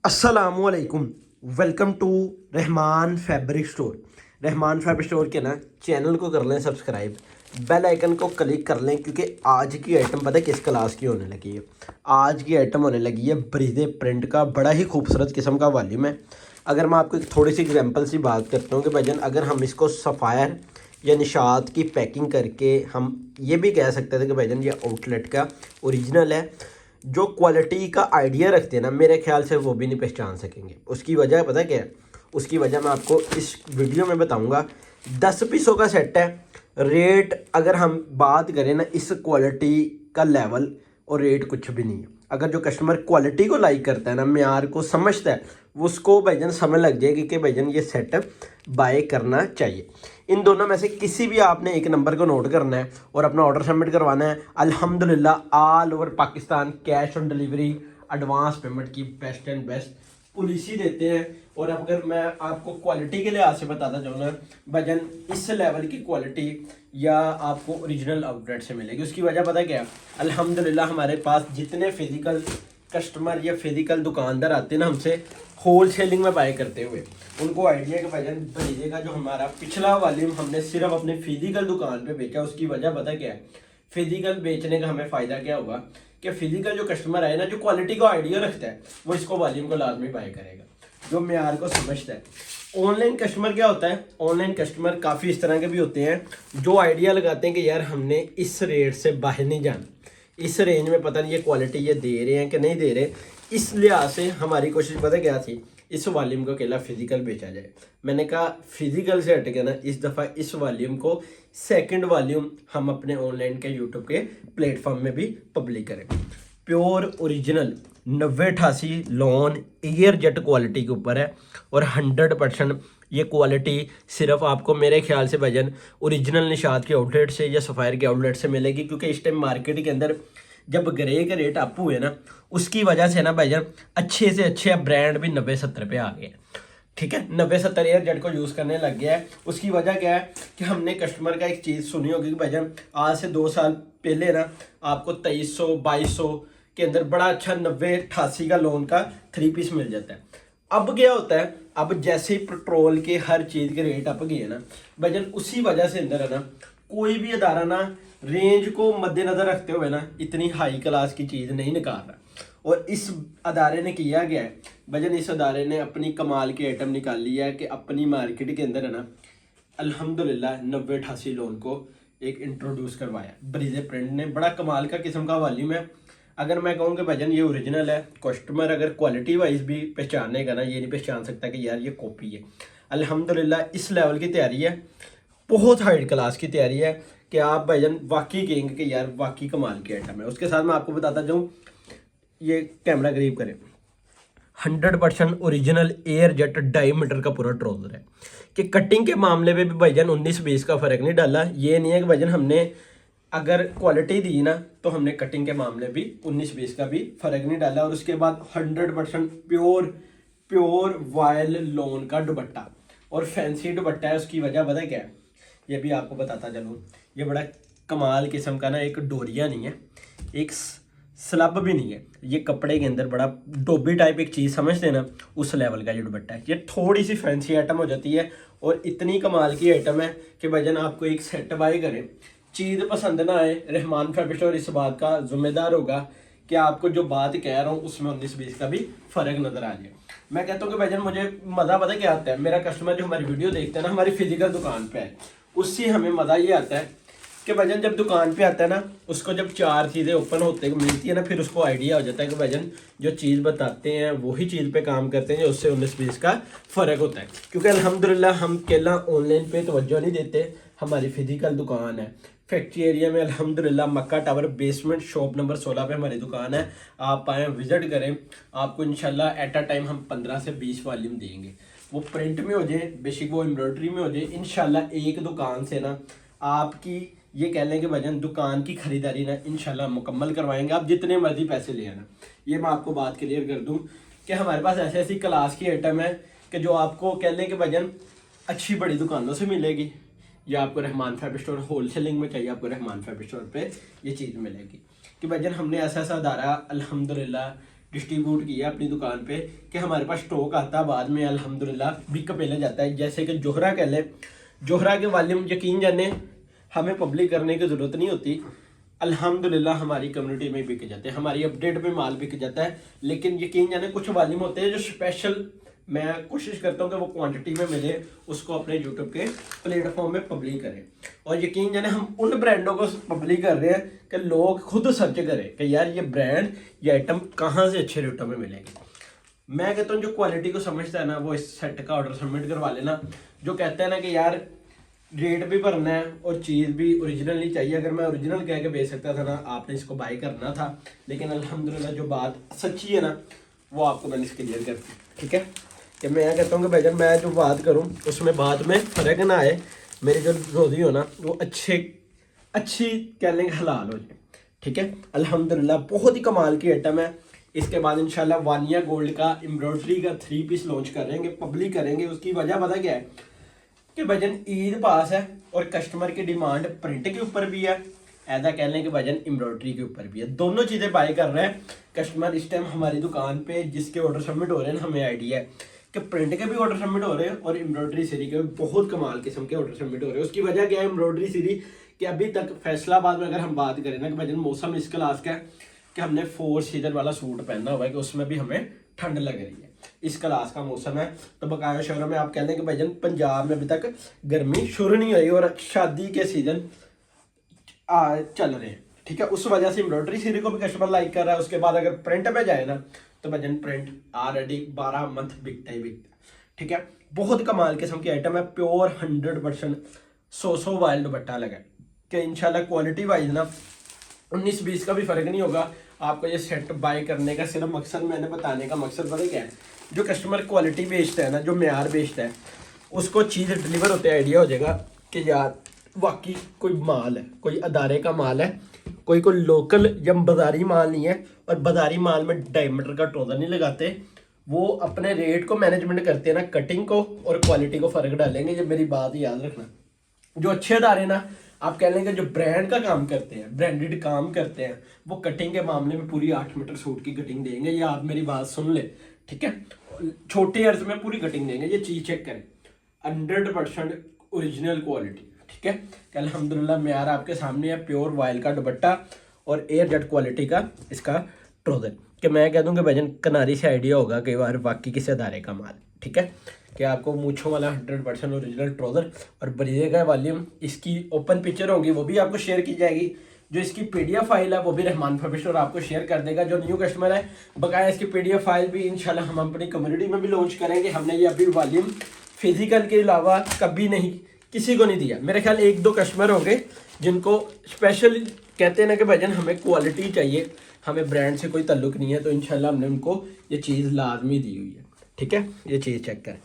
अस्सलामुअलैकुम। Welcome to Rahman fabric store. Rahman fabric store के ना चैनल को कर लें सब्सक्राइब, बेल आइकन को क्लिक कर लें, क्योंकि आज की आइटम पता है किस क्लास की होने लगी है। आज की आइटम होने लगी है ब्रीजे प्रिंट का, बड़ा ही खूबसूरत किस्म का वॉल्यूम है। अगर मैं आपको एक थोड़ी सी एग्जांपल सी बात करता हूँ कि भाईजान अगर हम इसको सफ़ायर या निशात की पैकिंग करके हम ये भी कह सकते थे कि भाईजान ये आउटलेट का ओरिजिनल है, जो क्वालिटी का आइडिया रखते हैं ना, मेरे ख्याल से वो भी नहीं पहचान सकेंगे। उसकी वजह पता क्या है? उसकी वजह मैं आपको इस वीडियो में बताऊंगा। 10 पीसों का सेट है। रेट अगर हम बात करें ना, इस क्वालिटी का लेवल और रेट कुछ भी नहीं है। अगर जो कस्टमर क्वालिटी को लाइक करता है ना, म्यार को समझता है, वो उसको भाईजान समझ लग जाएगी कि भाईजान ये सेट बाय करना चाहिए। इन दोनों में से किसी भी आपने एक नंबर को नोट करना है और अपना ऑर्डर सबमिट करवाना है। अल्हम्दुलिल्लाह all over Pakistan cash on delivery, advance payment की बेस्ट एंड बेस्ट पॉलिसी देते हैं। और अगर मैं आपको क्वालिटी के लिहाज से बताता जाऊँ ना, भजन इस लेवल की क्वालिटी या आपको ओरिजिनल आउटलेट से मिलेगी। उसकी वजह पता क्या है? अल्हम्दुलिल्लाह हमारे पास जितने फिजिकल कस्टमर या फिजिकल दुकानदार आते हैं ना हमसे होल सेलिंग में बाय करते हुए, उनको आइडिया का भजन ब्रीजे का जो हमारा पिछला वॉल्यूम हमने सिर्फ अपने फिजिकल दुकान पे बेचा। उसकी वजह पता क्या है? फिजिकल बेचने का हमें फ़ायदा क्या हुआ कि फिजिकल जो कस्टमर आए ना, जो क्वालिटी का आइडिया रखता है, वो इसको वॉल्यूम को लाजमी बाय करेगा, जो म्यार को समझता है। ऑनलाइन कस्टमर क्या होता है? ऑनलाइन कस्टमर काफ़ी इस तरह के भी होते हैं जो आइडिया लगाते हैं कि यार हमने इस रेट से बाहर नहीं जाना, इस रेंज में पता नहीं ये क्वालिटी ये दे रहे हैं कि नहीं दे रहे। इस लिहाज से हमारी कोशिश पता क्या थी? इस वॉल्यूम को अकेला फिजिकल बेचा जाए। मैंने कहा फिजिकल से हट के ना इस दफ़ा इस वॉल्यूम को सेकंड वॉल्यूम हम अपने ऑनलाइन के यूट्यूब के प्लेटफॉर्म में भी पब्लिक करें। Pure original 9088 lawn air jet quality के ऊपर है और 100% ये क्वालिटी सिर्फ आपको मेरे ख्याल से भजन ओरिजिनल निशात के आउटलेट से या सफ़ायर के आउटलेट से मिलेगी। क्योंकि इस टाइम मार्केट के अंदर जब ग्रे के रेट अप हुए ना, उसकी वजह से ना भाईजान अच्छे से अच्छे ब्रांड भी 90-70 पे आ गए। ठीक है, 90-70 एयर जेट को यूज़ करने लग गया है। उसकी वजह क्या है कि हमने कस्टमर का एक चीज़ सुनी होगी कि भाईजान आज से 2 साल पहले ना आपको 2300-2200 के अंदर बड़ा अच्छा 90-88 का लोन का 3 पीस मिल जाता है। अब क्या होता है? अब जैसे ही पेट्रोल के हर चीज़ के रेट अप गए ना भाईजान, उसी वजह से अंदर है ना कोई भी अदारा ना रेंज को मद्देनजर रखते हुए ना इतनी हाई क्लास की चीज़ नहीं निकाल रहा। और इस अदारे ने किया गया है भजन, इस अदारे ने अपनी कमाल की आइटम निकाल लिया है कि अपनी मार्केट के अंदर है ना अल्हम्दुलिल्लाह 90-88 लोन को एक इंट्रोड्यूस करवाया। ब्रीजे प्रिंट ने बड़ा कमाल का किस्म का वॉल्यूम है। अगर मैं कहूँ कि भजन ये ओरिजिनल है, कस्टमर अगर क्वालिटी वाइज भी पहचानेगा ना, ये नहीं पहचान सकता कि यार ये कॉपी है। अल्हम्दुलिल्लाह इस लेवल की तैयारी है, बहुत हाई क्लास की तैयारी है कि आप भाईजान वाकई कहेंगे कि यार वाकई कमाल की आइटम है। उसके साथ मैं आपको बताता जाऊँ, ये कैमरा करीब करें, 100% ओरिजिनल एयर जेट डायमीटर का पूरा ट्राउजर है कि कटिंग के मामले में भी भाईजान 19-20 का फ़र्क नहीं डाला। ये नहीं है कि भाईजान हमने अगर क्वालिटी दी ना तो हमने कटिंग के मामले भी 19-20 का भी फ़र्क नहीं डाला। और उसके बाद 100% प्योर वायल लोन का दुपट्टा और फैंसी दुपट्टा है। उसकी वजह पता क्या है? ये भी आपको बताता चलूँ, ये बड़ा कमाल किस्म का ना, एक डोरिया नहीं है, एक स्लब भी नहीं है, ये कपड़े के अंदर बड़ा डोबी टाइप एक चीज़ समझते ना, उस लेवल का ये दुपट्टा है। ये थोड़ी सी फैंसी आइटम हो जाती है और इतनी कमाल की आइटम है कि भजन आपको एक सेट बाय करें, चीज़ पसंद ना आए, रहमान फैब्रिक स्टोर इस बात का जिम्मेदार होगा कि आपको जो बात कह रहा हूँ उसमें 19-20 का भी फ़र्क नज़र आ जाए। मैं कहता हूँ कि भजन मुझे मज़ा पता क्या आता है? मेरा कस्टमर जो हमारी वीडियो देखता है ना, हमारी फिजिकल दुकान पे है, उससे हमें मज़ा ये आता है कि भजन जब दुकान पे आता है ना, उसको जब 4 चीज़ें ओपन होते मिलती है ना, फिर उसको आइडिया हो जाता है कि भजन जो चीज़ बताते हैं वही चीज़ पे काम करते हैं, जो उससे 19-20 का फ़र्क होता है। क्योंकि अल्हम्दुलिल्लाह हम केला ऑनलाइन पे तवज्जो नहीं देते, हमारी फिजिकल दुकान है फैक्ट्री एरिया में अल्हम्दुलिल्लाह, मक्का टावर बेसमेंट शॉप नंबर 16 पे हमारी दुकान है। आप आएँ विज़िट करें, आपको इंशाल्लाह एट अ टाइम हम 15 से 20 वॉल्यूम देंगे। वो प्रिंट में हो जाए, बेशक वो एम्ब्रॉयडरी में हो जाए, इंशाल्लाह एक दुकान से ना आपकी ये कह लें कि भजन दुकान की खरीदारी ना इंशाल्लाह मुकम्मल करवाएंगे, आप जितने मर्जी पैसे ले आना। ये मैं आपको बात क्लियर कर दूं कि हमारे पास ऐसी ऐसी क्लास की आइटम है कि जो आपको कह लें कि भजन अच्छी बड़ी दुकानों से मिलेगी, या आपको Rahman fabric store whole selling में चाहिए, आपको रहमान फैब्रिक स्टोर पे ये चीज़ मिलेगी। कि भजन हमने ऐसा ऐसा अदारा अल्हम्दुलिल्लाह डिस्ट्रीब्यूट किया अपनी दुकान पे कि हमारे पास स्टॉक आता है, बाद में अल्हम्दुलिल्लाह बिक पहले जाता है। जैसे कि जोहरा कह लें, जोहरा के वॉल्यूम यकीन जाने हमें पब्लिक करने की ज़रूरत नहीं होती, अल्हम्दुलिल्लाह हमारी कम्युनिटी में बिक जाते हैं, हमारी अपडेट पे माल बिक जाता है। लेकिन यकीन जाने कुछ वॉल्यूम होते हैं जो स्पेशल मैं कोशिश करता हूँ कि वो क्वांटिटी में मिले, उसको अपने यूट्यूब के प्लेटफॉर्म में पब्लिक करें। और यकीन जाने हम उन ब्रांडों को पब्लिक कर रहे हैं कि लोग खुद सर्च करें कि यार ये ब्रांड, ये आइटम कहाँ से अच्छे रेटों में मिलेगी। मैं कहता हूँ जो क्वालिटी को समझता है ना वो इस सेट का ऑर्डर सबमिट करवा लेना। जो कहते हैं ना कि यार रेट भी भरना है और चीज़ भी ओरिजिनल नहीं चाहिए, अगर मैं ओरिजिनल कह के बेच सकता था ना, आपने इसको बाय करना था। लेकिन अल्हम्दुलिल्लाह जो बात सच्ची है ना वो आपको मैंने क्लियर कर दी, ठीक है। कि मैं कहता हूँ कि भाईजान मैं जो बात करूँ उसमें बात में फ़र्क ना आए, मेरी जो रोज़ी हो ना वो अच्छी कहने का हलाल हो जाए, ठीक है। अल्हम्दुलिल्लाह बहुत ही कमाल की आइटम है। इसके बाद इंशाल्लाह वानिया गोल्ड का एम्ब्रॉयडरी का 3 पीस लॉन्च करेंगे, पब्लिक करेंगे। उसकी वजह पता क्या है कि भजन ईद पास है और कस्टमर की डिमांड प्रिंट के ऊपर भी है, ऐसा कह लें कि भजन एम्ब्रॉयडरी के ऊपर भी है। दोनों चीज़ें बाय कर रहे हैं कस्टमर इस टाइम हमारी दुकान पे। जिसके ऑर्डर सबमिट हो रहे हैं हमें आइडिया है कि प्रिंट के भी ऑर्डर सबमिट हो रहे हैं और एम्ब्रॉयडरी सीरी के भी बहुत कमाल किस्म के ऑर्डर सबमिट हो रहे हैं। उसकी वजह क्या है एम्ब्रॉयडरी सीरी कि अभी तक फैसलाबाद में अगर हम बात करें ना कि भजन मौसम इस क्लास का है कि हमने 4 सीजन वाला सूट पहना हुआ है कि उसमें भी हमें ठंड लग रही है, इस क्लास का मौसम है। तो बकाया शहरों में आप कह लें कि भाईजान पंजाब में अभी तक गर्मी शुरू नहीं हुई और शादी के सीजन चल रहे हैं, ठीक है। उस वजह से एम्ब्रॉयडरी सीरी को भी कस्टमर लाइक कर रहा है। उसके बाद अगर प्रिंट पे जाए ना तो भाईजान प्रिंट ऑलरेडी 12 मंथ बिकता ही बिकता, ठीक है। बहुत कमाल किस्म की आइटम है, प्योर 100% 100 वाइल्ड दुपट्टा लगा कि इंशाल्लाह क्वालिटी वाइज ना 19-20 का भी फर्क नहीं होगा। आपको ये सेट बाय करने का सिर्फ मकसद, मैंने बताने का मकसद पता क्या है, जो कस्टमर क्वालिटी बेचता है ना, जो म्यार बेचता है, उसको चीज़ डिलीवर होते आइडिया हो जाएगा कि यार वाकई कोई माल है, कोई अदारे का माल है, कोई लोकल या बाजारी माल नहीं है। और बाजारी माल में डायमीटर का ट्रोजर नहीं लगाते, वो अपने रेट को मैनेजमेंट करते हैं ना, कटिंग को और क्वालिटी को फ़र्क डालेंगे। ये मेरी बात याद रखना। जो अच्छे अदारे ना आप कह लेंगे जो ब्रांड का काम करते हैं, ब्रांडेड काम करते हैं, वो कटिंग के मामले में पूरी 8 मीटर सूट की कटिंग देंगे। ये आप मेरी बात सुन ले, ठीक है। छोटे अर्ज में पूरी कटिंग देंगे, ये चीज़ चेक करें, 100% ओरिजिनल क्वालिटी, ठीक है। कि अल्हम्दुलिल्लाह म्यार आपके सामने है, प्योर वाइल का दुपट्टा और एयर जेट क्वालिटी का इसका ट्रोजर। कि मैं कह दूँ कि भजन कनारी से आइडिया होगा कई बार वाकई किसी अदारे का माल, ठीक है। कि आपको मूछों वाला 100% ओरिजिनल ट्रोजर और बरीजे का वॉल्यूम, इसकी ओपन पिक्चर होगी वो भी आपको शेयर की जाएगी। जो इसकी पीडीएफ फाइल है वो भी रहमान फैब्रिक स्टोर आपको शेयर कर देगा। जो न्यू कस्टमर है बकाया इसकी पीडीएफ फाइल भी इंशाल्लाह हम अपनी कम्युनिटी में भी लॉन्च करेंगे। हमने ये अभी वॉल्यूम फिजिकल के अलावा कभी नहीं किसी को नहीं दिया। मेरे ख्याल 1-2 कस्टमर होंगे जिनको स्पेशल कहते हैं ना कि भजन हमें क्वालिटी चाहिए, हमें ब्रांड से कोई ताल्लुक नहीं है, तो इंशाल्लाह हमने उनको ये चीज़ लाजमी दी हुई है, ठीक है। ये चीज़ चेक करें,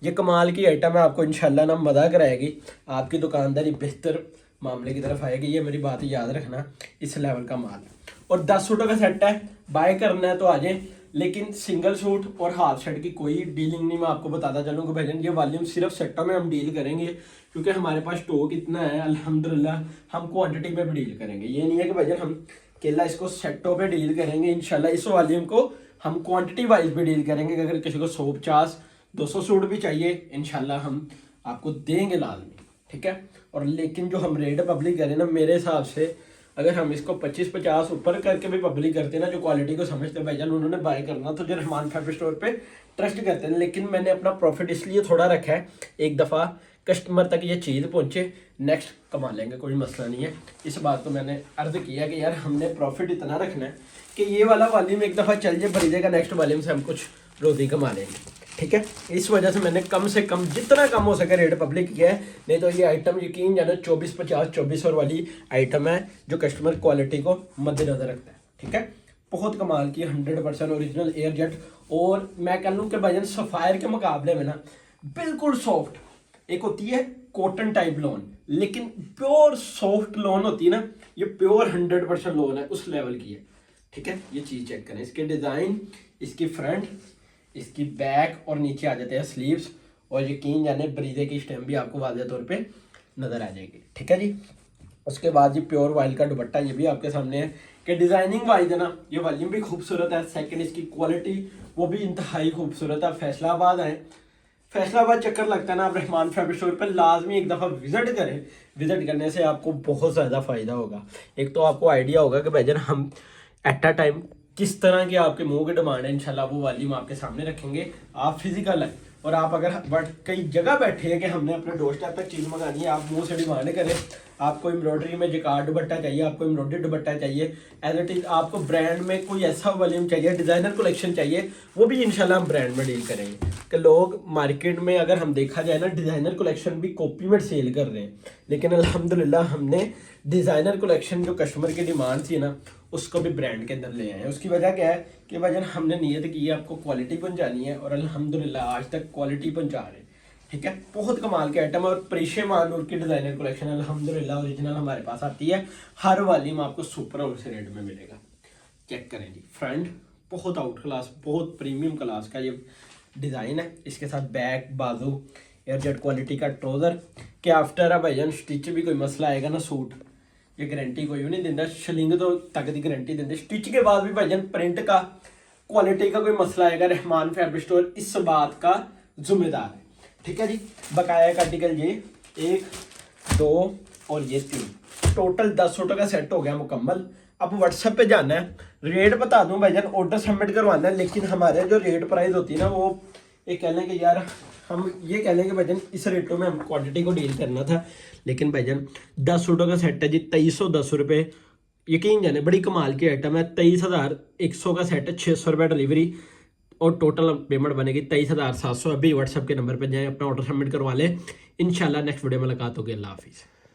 ये कमाल की आइटम है, आपको इंशाल्लाह ना मज़ा कराएगी, आपकी दुकानदारी बेहतर मामले की तरफ आएगी। ये मेरी बात याद रखना, इस लेवल का माल है। और 10 सूटों का सेट है, बाय करना है तो आ जाए। लेकिन सिंगल सूट और हाफ सेट की कोई डीलिंग नहीं, मैं आपको बताता चलूँ कि भजन ये वॉल्यूम सिर्फ सेटों में हम डील करेंगे क्योंकि हमारे पास स्टॉक इतना है अल्हम्दुलिल्लाह। हम क्वांटिटी में भी डील करेंगे, ये नहीं है कि भजन हम केला इसको सेटों पे डील करेंगे। इंशाल्लाह इस वॉल्यूम को हम क्वांटिटी वाइज भी डील करेंगे। अगर किसी को 150-200 सूट भी चाहिए इंशाल्लाह हम आपको देंगे लाजमी, ठीक है। और लेकिन जो हम रेट पब्लिक करें ना, मेरे हिसाब से अगर हम इसको 25-50 ऊपर करके भी पब्लिक करते हैं ना, जो क्वालिटी को समझते हैं भाईजान उन्होंने बाय करना, तो जो रहमान फैब्रिक स्टोर पे ट्रस्ट करते हैं। लेकिन मैंने अपना प्रॉफिट इसलिए थोड़ा रखा है, एक दफ़ा कस्टमर तक ये चीज़ पहुंचे, नेक्स्ट कमा लेंगे, कोई मसला नहीं है। इस बात तो मैंने अर्ज किया कि यार हमने प्रॉफिट इतना रखना है कि ये वाला वॉल्यूम एक दफ़ा चल जाए, भरी जाएगा, नेक्स्ट वॉल्यूम से हम कुछ रोज़ी कमा लेंगे, ठीक है। इस वजह से मैंने कम से कम जितना कम हो सके रेट पब्लिक किया है। नहीं तो ये आइटम यकीन जानो 24-50-2400 वाली आइटम है जो कस्टमर क्वालिटी को मद्देनजर रखता है, ठीक है। बहुत कमाल की 100% ओरिजिनल एयर जेट। और मैं कह लूँ कि भाईजान सफ़ायर के मुकाबले में ना बिल्कुल सॉफ्ट, एक होती है कॉटन टाइप लोन, लेकिन प्योर सॉफ्ट लोन होती है ना, ये प्योर 100% लोन है, उस लेवल की है, ठीक है। ये चीज़ चेक करें, इसके डिज़ाइन, इसकी फ्रंट, इसकी बैक और नीचे आ जाते हैं स्लीव्स। और यकीन जाने ब्रीजे की स्टेम भी आपको वाज़ेह तौर पे नज़र आ जाएगी, ठीक है जी। उसके बाद ये प्योर वाइल का दुपट्टा, ये भी आपके सामने है, कि डिज़ाइनिंग वाइज है ना ये वॉल्यूम भी खूबसूरत है, सेकंड इसकी क्वालिटी वो भी इंतहाई खूबसूरत है। फैसलाबाद आए, फैसलाबाद चक्कर लगता है ना, आप रहमान फैब्रिक स्टोर पर लाजमी एक दफ़ा विजिट करें। विजिट करने से आपको बहुत ज़्यादा फ़ायदा होगा। एक तो आपको आइडिया होगा कि भाईजान हम एट अ टाइम किस तरह के आपके मुंह की डिमांड है, इंशाल्लाह वो वॉल्यूम आपके सामने रखेंगे। आप फिजिकल है और आप अगर बट कई जगह बैठे हैं कि हमने अपने डोर स्टेप तक चीज़ मंगानी है, आप मुंह से डिमांड करें, आपको एम्ब्रॉयडरी में जिकार्ड दुपट्टा चाहिए, आपको एम्ब्रॉयडरी दुपट्टा चाहिए, एज इट इज़ आपको ब्रांड में कोई ऐसा वॉल्यूम चाहिए, डिज़ाइनर कलेक्शन चाहिए, वो भी इंशाल्लाह हम ब्रांड में डील करेंगे। कि लोग मार्केट में अगर हम देखा जाए ना डिज़ाइनर कलेक्शन भी कॉपी में सेल कर रहे हैं, लेकिन अल्हम्दुलिल्लाह हमने डिज़ाइनर कलेक्शन जो कस्टमर की डिमांड थी ना उसको भी ब्रांड के अंदर ले आए हैं। उसकी वजह क्या है कि भाईजान हमने नीयत की है आपको क्वालिटी पहुंचानी है और अल्हम्दुलिल्लाह आज तक क्वालिटी पहुंचा रहे हैं। ठीक है, बहुत कमाल के आइटम और प्रेशे मानूर की डिज़ाइनर कलेक्शन अल्हम्दुलिल्लाह ओरिजिनल हमारे पास आती है। हर वॉल्यूम आपको सुपर होलसेल रेट में मिलेगा। चेक करें जी फ्रंट, बहुत आउट क्लास, बहुत प्रीमियम क्लास का ये डिज़ाइन है। इसके साथ बैक, बाजू, एयरजेट क्वालिटी का ट्राउज़र के आफ्टर है भाईजान स्टिच भी कोई मसला आएगा ना सूट ये गारंटी कोई भी नहीं देता, शलिंग तो तक की गारंटी देते, स्टिच के बाद भी भाईजान प्रिंट का क्वालिटी का कोई मसला आएगा रहमान फैब्रिक स्टोर इस बात का जिम्मेदार है। ठीक है जी, बकाया का आर्टिकल ये 1, 2 और ये 3 टोटल 10 सूटों का सेट हो गया मुकम्मल। अब व्हाट्सएप पे जाना है, रेट बता दूं भाईजान, ऑर्डर सबमिट करवाना है, लेकिन हमारे जो रेट प्राइस होती है ना वो ये कह लें कि यार हम ये कह लें कि भाईजान इस रेटों में हम क्वांटिटी को डील करना था, लेकिन भाईजान 10 सूटों का सेट है जी 2310 रुपये। यकीन जाने बड़ी कमाल की आइटम है, 23,100 का सेट है, 600 रुपये डिलीवरी और टोटल पेमेंट बनेगी 23,700। अभी व्हाट्सएप के नंबर पर जाएँ, अपना ऑर्डर सबमिट करवा लें। इंशाल्लाह नेक्स्ट वीडियो में मुलाकात होगी। अल्लाह हाफिज़।